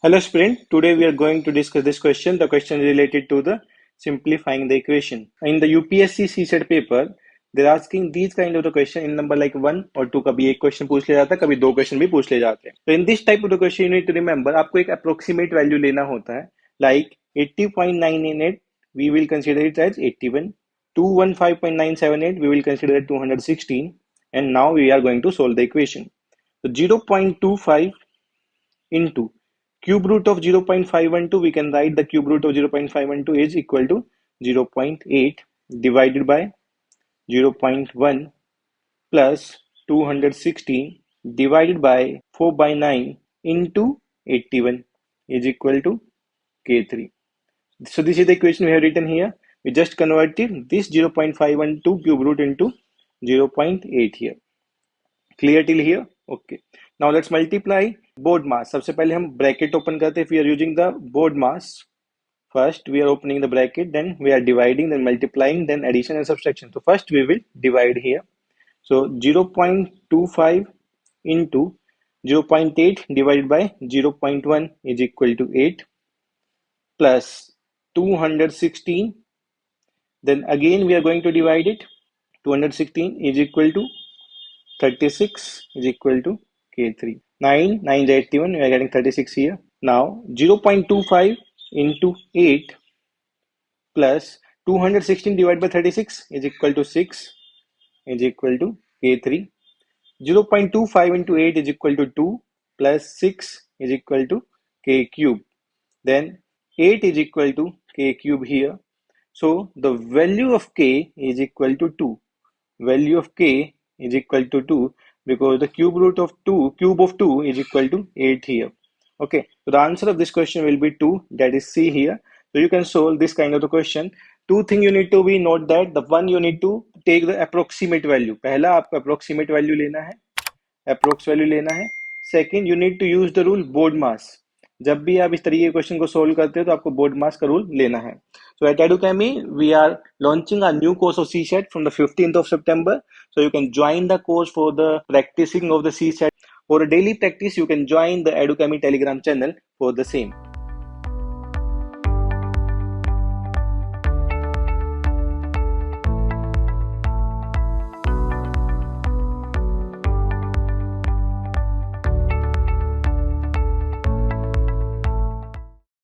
Hello student, today we are going to discuss this question. The question is related to the simplifying the equation. In the UPSC CSAT paper, they're asking these kind of the question in number like 1 or 2. कभी एक question पूछ ले जाता है, कभी दो question भी पूछ ले जाते हैं. So in this type of the question you need to remember आपको एक approximate value लेना होता है. Like 80.998 we will consider it as 81. 215.978 we will consider it 216, and now we are going to solve the equation. So 0.25 into cube root of 0.512, we can write the cube root of 0.512 is equal to 0.8 divided by 0.1 plus 216 divided by 4 by 9 into 81 is equal to K3. So this is the equation we have written here. We just converted this 0.512 cube root into 0.8 here. Clear till here? Okay. Now let's multiply board mass. सबसे पहले हम bracket open करते हैं. If we are using the board mass, first we are opening the bracket, then we are dividing, then multiplying, then addition and subtraction. So first we will divide here. So 0.25 into 0.8 divided by 0.1 is equal to 8 plus 216. Then again we are going to divide it. 216 is equal to 36 is equal to K3. 9 is 81. We are getting 36 here. Now 0.25 into 8 plus 216 divided by 36 is equal to 6 is equal to K3. 0.25 into 8 is equal to 2 plus 6 is equal to K cube. Then 8 is equal to K cube here. So the value of K is equal to 2. Value of K is equal to 2 because the cube of 2 is equal to 8 here. Okay, so the answer of this question will be 2, that is C here. So you can solve this kind of the question. Two things you need to be note that the one you need to take the approximate value. पहला आपको approximate value लेना है, approx value लेना है. Second, you need to use the rule board mass. जब भी आप इस तरीके के क्वेश्चन को सोल्व करते हो तो आपको बोर्ड मास का रूल लेना है. So at Edukemy, we are launching a new course of CSAT from the 15th of September. So you can join the course for the practicing of the CSAT. For a daily practice, you can join the Edukemy Telegram channel for the same.